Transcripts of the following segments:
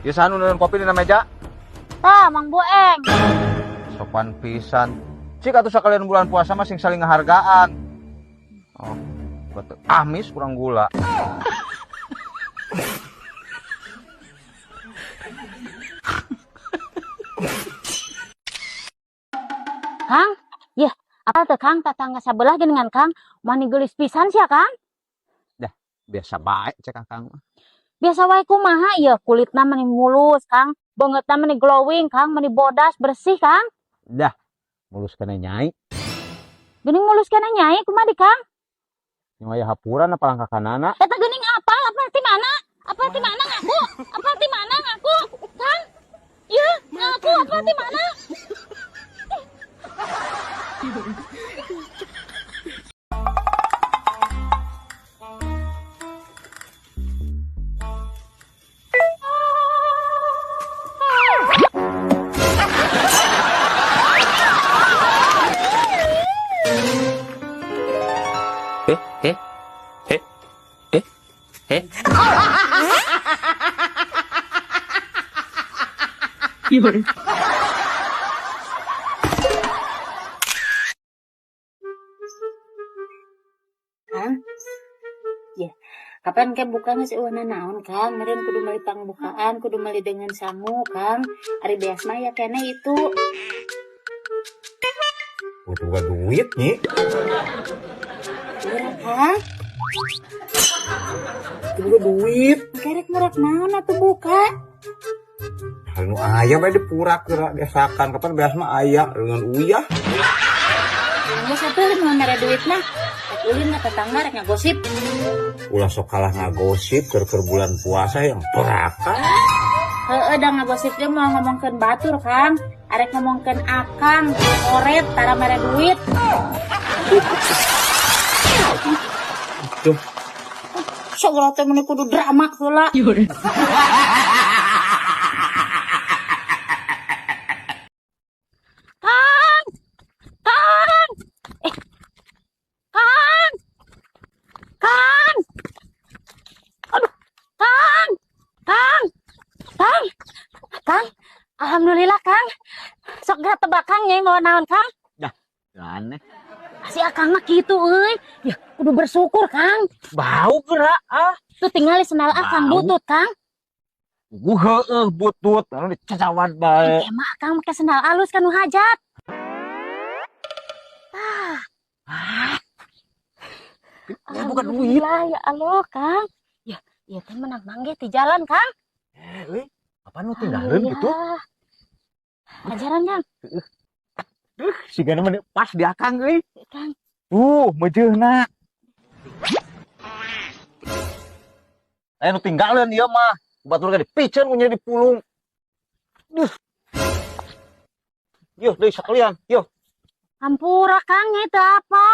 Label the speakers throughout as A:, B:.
A: Biasa nuneun kopi dina meja.
B: Tah, Mang Boeng.
A: Sopan pisan. Cik atuh sakalian bulan puasa mah sing saling ngahargaan. Oh, betul. Amis kurang gula.
B: Kang, ya, apa tuh Kang tetangga sebelah dengan Kang mani gelis pisan sih ya Kang?
A: Dah, biasa baik cek Kang.
B: Biasa wae kumaha ya kulitna mani mulus Kang, bangetna mani glowing Kang, mani bodas bersih Kang.
A: Dah, mulus kena nyai.
B: Geuning mulus kana nyai kumaha di Kang?
A: Nyai hapuran apa langkah kanana?
B: Eta geuning apa? Apa ti mana? Apa ti mana ngaku? Apa ti mana ngaku? Kang? Ya, ngaku apa ti mana? Kang, ya, kapan ke buka nggak sih naon Kang? Meren kudu meli pangbukaan, kudu meli dengan sangu Kang. Ari beas mah ya kene itu.
A: Butuh duit nih.
B: Murah Kang?
A: Butuh duit.
B: Kerek murah naon atuh buka?
A: Anu aya bae dipura kira desakan kapan beas mah aya dengan uyah.
B: Nggak sampai mau merah duit mah. Ulin na tetangga rek ngagosip.
A: Ulah sok kalah ngagosip keur bulan puasa yang perakan.
B: Heeh, da ngagosip ge mau ngomongkeun batur Kang. Arek ngomongkeun akang, oret tara merah duit.
A: Tuh.
B: Syukur teh meni kudu drama heula. Kang! Kang! Kang! Kang! Aduh, Kang! Kang! Kang! Kang! Alhamdulillah Kang. Sok gak tebak Kang nya ngawan naon Kang?
A: Dah, aneh.
B: Si Akang mah kitu euy. Ya, kudu bersyukur Kang.
A: Bau gerak
B: Tuh tinggal di sendal Akang
A: Bau.
B: butut Kang.
A: Heueuh butut anu dicacawan bae.
B: Emang Akang make sendal alus kan nu hajat.
A: Bukan duit.
B: Alhamdulillah ya Allah Kang. Ya, ieu teh menang mangge ti jalan Kang.
A: Euy, apa nu tinggalin gitu?
B: Alhamdulillah. Ajaran Kang.
A: Sigana mah pas di akang euy.
B: Kang.
A: Mejeuna. Nu tinggalin ieu mah. Batur ge dipiceun ku nya dipulung. Yo, deui sakalian. Yo.
B: Hampura Kang nya itu apa?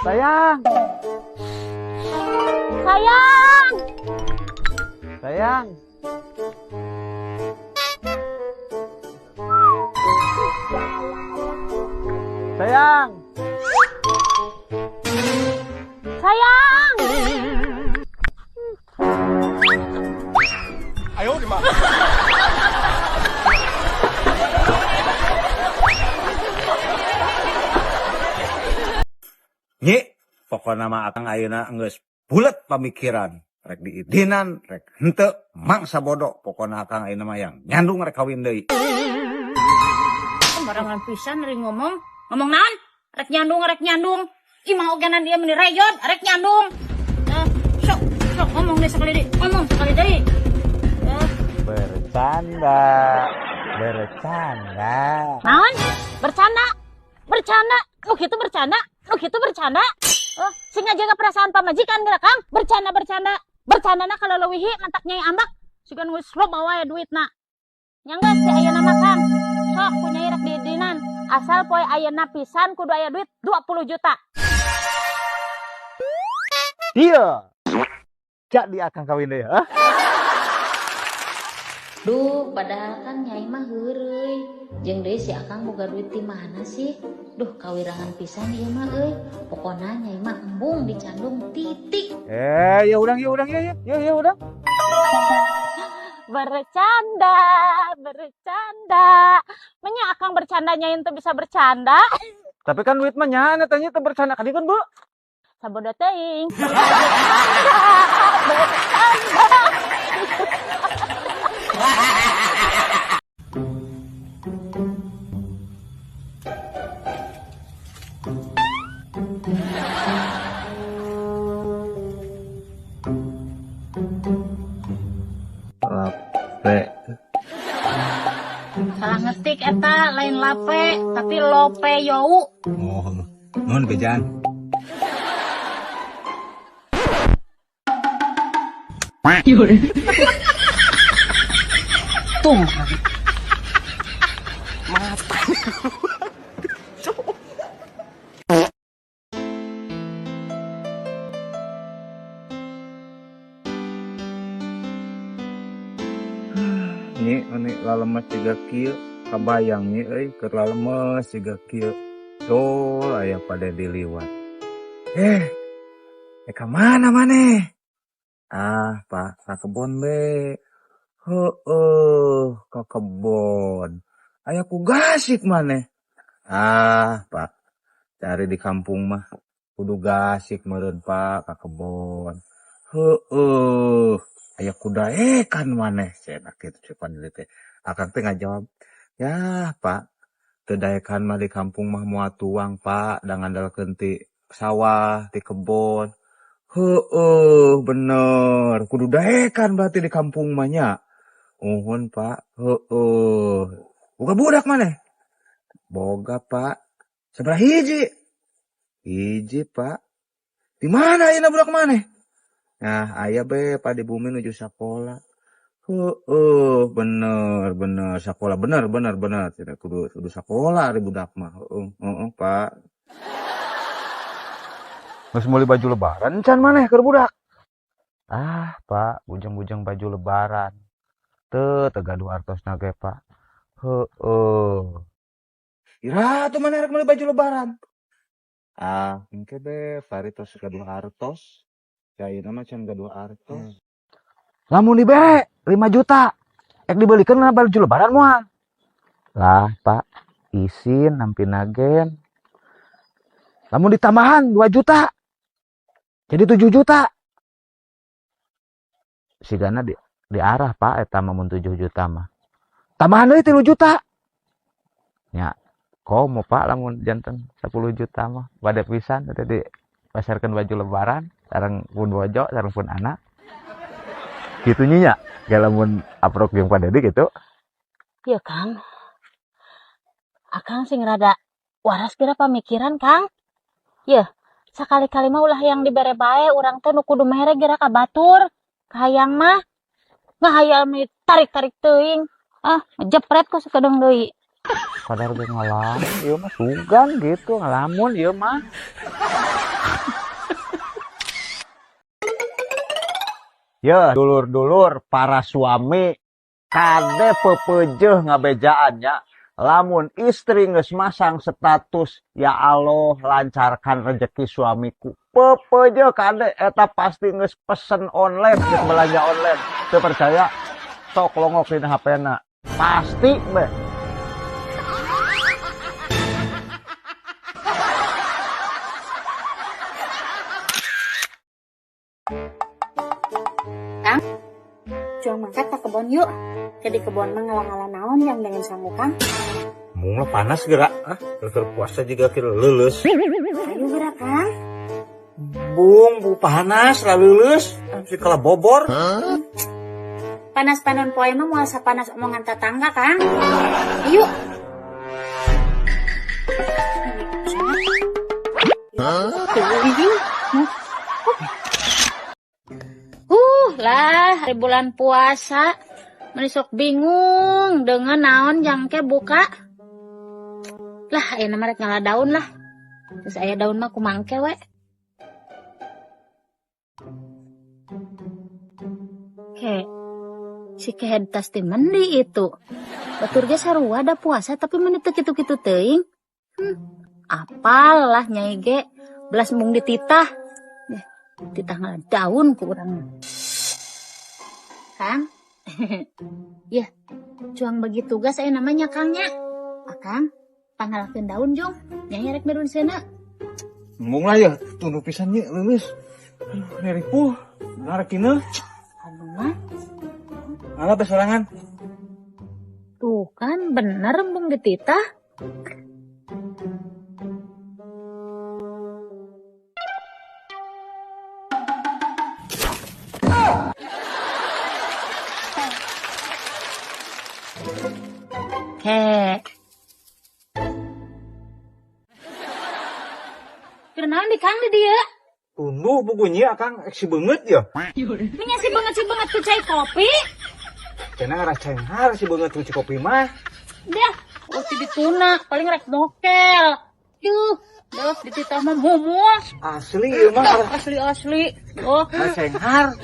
A: Sayang.
B: Sayang.
A: Sayang. Sayang.
B: Sayang.
A: Ayo di mana? Nyi, pokokna mah akang ayeuna geus bulet pamikiran. Rek diidinan, rek henteu, mangsa bodoh. Pokokna akang ayeuna mah yang nyandung rek kawin deui.
B: Barangan pisan ring ngomong naon? Rek nyandung. Ih mah ogenan dia meni reyot, rek nyandung. Sok ngomong deh sekali deui.
A: Bercanda.
B: Naon? Bercanda. Nu kitu bercanda. Oh, sing ngajaga perasaan pamajikan geura Kang. Bercanda. Bercandana kalau leuwih mantak nyai ambak. Sugan geus loba wae duitna. Nyanggeus si ayeuna mah Kang. Sok ku nyai rek didinan. Asal poe ayeuna pisan kudu aya duit 20 juta.
A: Iya. Jadi akang kawin deui,
B: Duh, padahal kan Nyai mah heureuy. Jeung deui si Akang boga duit di mana sih? Duh, kawirahan pisan ieu mah euy. Pokona Nyai mah embung dicandung titik.
A: Ya udang, ya udang.
B: Bercanda, bercanda. Menya Akang bercanda Nyai teu bisa bercanda.
A: Tapi kan duit mah nya tanya teu bercanda ka dikeun, Bu.
B: Sabodo teuing. Bercanda, bercanda.
A: Lape.
B: Salah ngetik eta lain lape, tapi lope yau.
A: Oh, nuhun bejaan.
B: Tung.
A: Ini lalemes juga kieu, kabayang nih euy keur lalemes juga kieu. Dol aya pada diliwat. Ka mana maneh? Pak, ka kebon be. Heueuh, ka kebon. Aya ku gasik maneh. Pak, cari di kampung mah kudu gasik meureun Pak ka kebon. Heueuh, aya kudaekan maneh cenah kitu cupan deui teh. Akang teh ngajawab, "Ya, Pak, teu daekan mah di kampung mah moal tuang, Pak, da ngandalkeun ti sawah, ti kebon." Heueuh, bener. Kudu daekan berarti di kampung mah nya. Uhun, Pak. Heueuh. Boga budak maneh? Boga, Pak. Sabaraha hiji? Hiji, Pak. Di mana ayeuna budak maneh? Nah, aya be Pak di bumi nuju sakola. Heueuh, bener. Sakola bener. Tidak kudu sakola ari budak mah. Heeh, Pak. Geus meuli baju lebaran can maneh keur budak. Pak, bujang-bujang baju lebaran. Teu gaduh artosna ge, Pak. Heueuh. Ira tuh maneh rek meuli baju lebaran. Engke be bari tos gaduh artos. Caina mah can gaduh artos. Lamun dibere 5 juta. Ek dibelikeun baju lebaran moal. Lah, Pak, isin nampi nagen. Lamun ditambahan 2 juta. Jadi 7 juta. Sigana diarah Pak eta mah mun 7 juta mah. Tambahan deui 3 juta. Nya, komo Pak lamun janten 10 juta mah. Bade pisan eta dipasarkeun baju lebaran sareng pun bojo sareng pun anak. Kitu nya ge lamun aprok jeung Pak Dedi gitu.
B: Iya, Kang. Akang sing rada waras kira pamikiran, Kang. Yeuh, sakali-kali mah ulah yang dibere bae urang teh nu kudu mere geura ka batur. Kahayang mah ngahayal mi tarik-tarik teuing. Jepret ku sakedeung deui.
A: Kadar ge ngalamun ieu mah sugan gitu ngalamun ieu mah. Ya, dulur-dulur para suami kade pepeujeuh ngabejaannya. Lamun istri geus masang status, ya Allah lancarkan rezeki suamiku. Pepeujeuh kade eta pasti geus pesen online, geus belanja online. Teu percaya? Sok longok dina HP-na. Pasti be.
C: Kang, jual mangkat ke kebon yuk. Jadi kebon mah ngalang-ngalang naon yang dengan sangu Kang.
A: Mung lah panas geura, keur puasa juga kira leuleus.
C: Ayo gerak Kang.
A: Bu panas lah leuleus, si kala bobor.
C: Panas panon poe mah moal sapanas omongan tetangga Kang. Ayo.
B: Lah hari bulan puasa menisok bingung dengan naon jangke buka. Lah ayeuna mah rek nyala daun lah. Terus aya daun mah kumangke we. Si kehed tas teh mandi itu. Batur ge sarua ada puasa tapi meni teu kitu-kitu teuing. Apalah Nyai ge, belas mung dititah. Titah daun ku urang. Kang. Ya, cuang bagi tugas aya namanya Kangnya. Akang, pangalakeun daun jong. Nyai rek merun seuna.
A: Mung lah ya, tunu pisan nya leuleus. Neripuh, narekineuh.
B: Aduh mah.
A: Ala teh sorangan.
B: Tuh kan bener embung dititah. Heh. Kenaon di Kang di dieu?
A: Tunu bukunya akang eksi beungeut ya.
B: Nya si banget ku cai kopi.
A: Cenah ngarasain har si beungeut cuci kopi mah.
B: Dah, kopi dituna, paling rek mokel. Dah dititah mah momoh.
A: Asli ieu mah
B: Asli. Oh,
A: ngarasain har.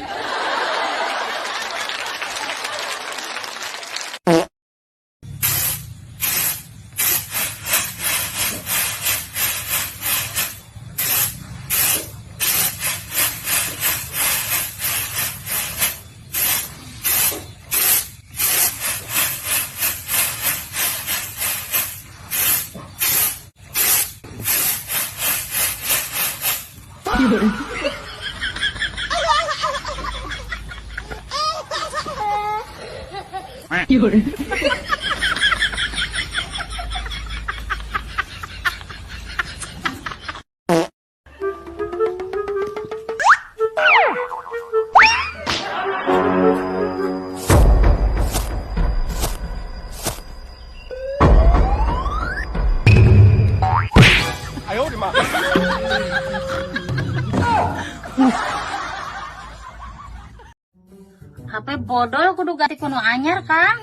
B: HP bodol kudu ganti kuno anyar, Kang.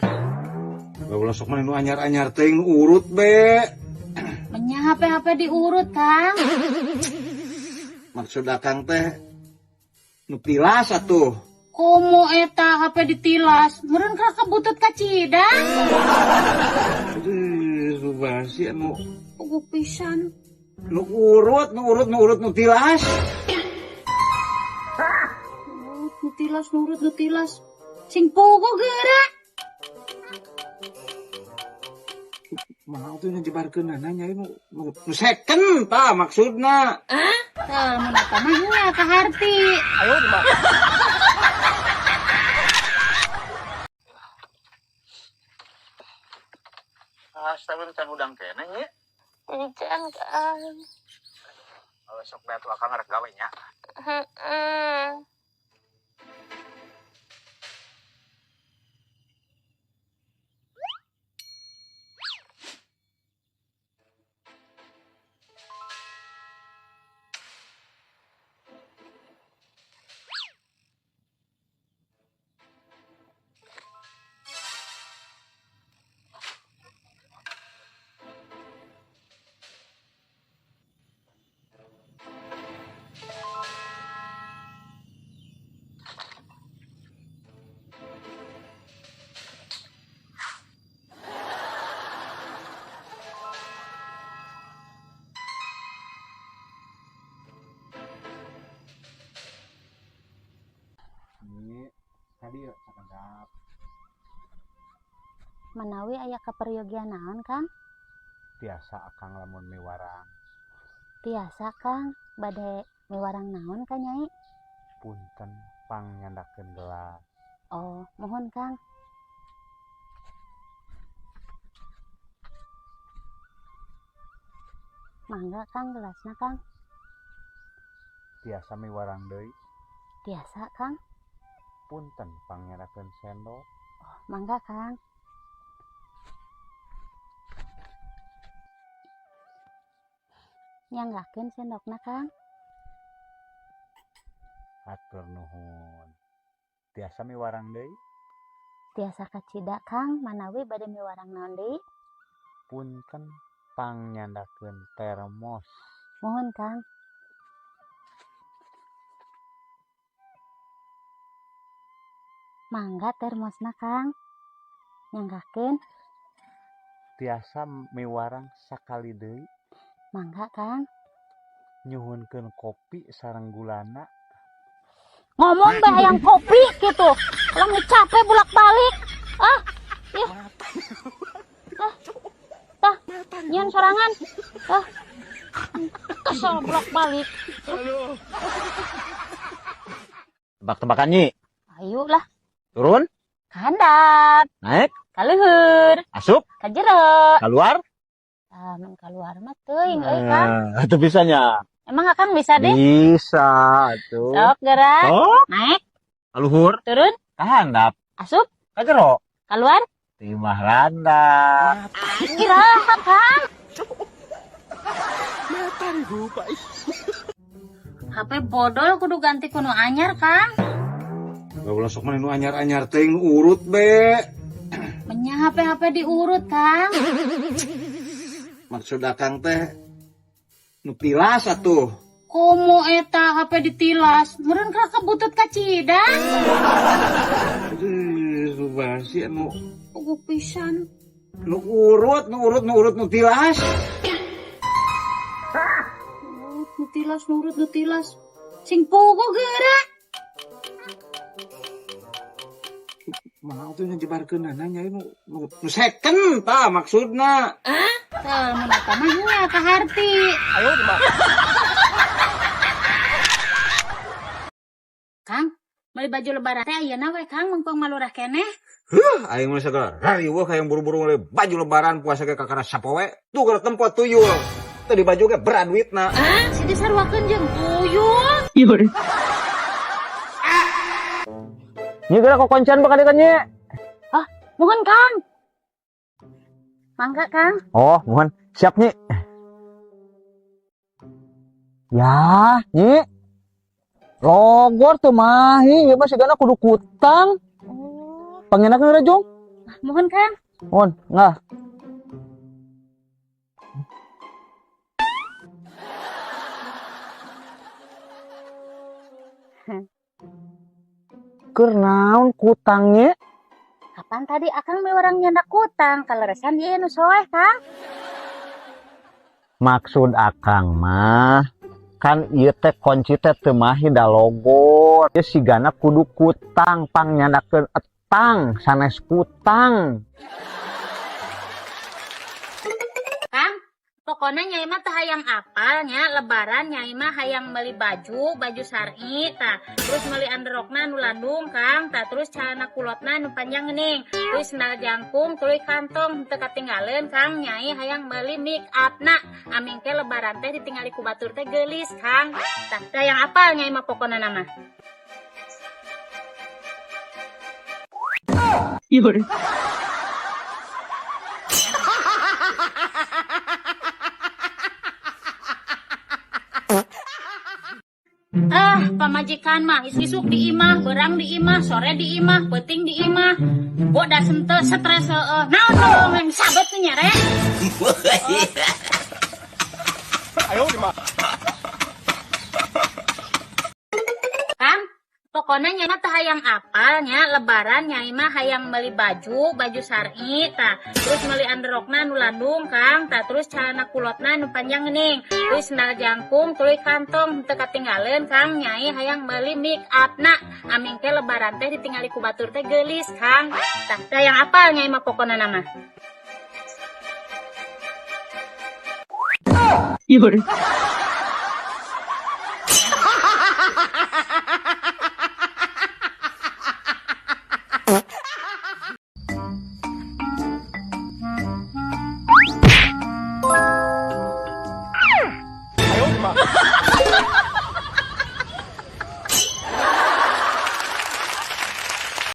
A: Gak sok mana nu anyar-anyar teuing nu urut be.
B: Menya HP diurut, Kang.
A: Maksud akang teh nu tilas atuh.
B: Komo eta HP ditilas, meureun ka kebutut ka Cidang.
A: Aduh, subasi anu
B: Puguh pisan.
A: nu urut nu tilas.
B: Nu tilas. Sing puguh geura.
A: Mau tuh nyebarkeun nanya nu second tah maksudna.
B: Tah mun eta mah nya ka harti.
A: Astaga can udang kene nya.
D: Encan Kang.
A: Sok beat akang rek gawe nya. Tadi ya sakandap.
B: Manawi aya kaperyogian naon, Kang?
A: Biasa akang lamun miwarang.
B: Tiasa, Kang. Bade miwarang naon ka Nyai?
A: Punten pang nyandakeun gelas.
B: Oh, mohon, Kang. Mangga, Kang, gelasna, Kang.
A: Biasa miwarang deui.
B: Tiasa, Kang.
A: Punten pang nyandakeun sendok.
B: Oh, mangga, Kang. Nyanggakeun sendokna, Kang.
A: Hatur nuhun. Biasa miwarang deui.
B: Tiasa kacida, Kang. Manawi bade miwarang naon deui?
A: Punten pang nyandakeun termos.
B: Mohon, Kang. Mangga termosna Kang. Nyanggakeun.
A: Tiasa miwarang sakali deui.
B: Mangga Kang.
A: Nyuhunkeun kopi sareng gulana.
B: Ngomong bae hayang kopi gitu. Ulang capek bolak-balik. Iya. Tah, nyeun sorangan. Kesel bolak-balik.
A: Tebak-tebakan Nyi.
B: Ayo lah.
A: Turun,
B: Handap.
A: naik,
B: Kaluhur.
A: asup,
B: Kajero.
A: keluar.
B: Men keluar mah teuing euy Kang.
A: Itu bisanya.
B: Emang Akang bisa deh?
A: Bisa tuh.
B: Sok gerak.
A: Oh,
B: Naik,
A: luhur,
B: turun,
A: kahandap,
B: asup,
A: kajero,
B: keluar.
A: timah randa.
B: Kiraha Kang. HP bodol kudu ganti kuno anyar Kang.
A: Gak boleh sok mana nu anyar-anyar ting urut be.
B: Menya HP diurut Kang.
A: Maksud akang teh nu tilas atuh.
B: Komo eta HP ditilas, meureun ka butut kacidang.
A: Aduh, basi anu
B: Ugu pisan.
A: nu urut nu tilas.
B: Nu tilas. Sing pugu geura.
A: Mau tuh nyebarkeun nanya nu second tah maksudna.
B: Tah mun eta mah nya ka harti. Ayo Kang, beli baju lebaran teh ayeuna we Kang mengkong malurah keneh.
A: Aing mah sagala rariweuh hayang buru-buru meuli baju lebaran puasa ge kakana sapoe. Tuh gara tempat tuyul. Teu di baju ge berat duitna.
B: Si disarwakeun jeung tuyul.
A: Nyi geura kokoncan bakal Nyi.
B: Mohon Kang. Mangga Kang.
A: Oh, mohon. Siap Nyi. Ya, Nyi. Logor teu mahi, ieu mah sigana kudu kutang. Pangenak geura Jong.
B: Mohon Kang.
A: Mohon, ngah. Keur naon kutangnya?
B: Kapan tadi Akang me orang nyandak kutang, kaleresan ieu nu soeh Kang.
A: Maksud akang mah kan ieu teh kunci teh teu mahi da logor. Ieu sigana kudu kutang pang nyandakeun etang sanes kutang.
B: Kang, pokona nyai mah teh hayang apal nya lebaran nyai mah hayang meuli baju syar'i tah. Terus meuli androkna nu landung Kang, tah terus calana kulotna nu panjang geuning. Terus sendal jangkung tuluy kantong teu katinggaleun Kang, nyai hayang meuli make upna. Aming teh lebaran teh ditingali ku batur teh geulis Kang. Tah hayang apal nyai mah pokona nama. Pamajikan mah isuk di imah, berang di imah, sore di imah, peuting di imah. Boda sente stres naon dong yang sabet teh nyare. Kang, pokona nyai mah teh hayang apal nya lebaran nyai mah hayang meuli baju syar'i tah. Terus meuli androkna nu landung Kang, tah terus calana kulotna nu panjang geuning. Terus sendal jangkung tuluy kantong teu katinggaleun Kang, nyai hayang meuli make upna. Aming teh lebaran teh ditingali ku batur teh geulis Kang. Tah hayang apal nyai mah pokona nama.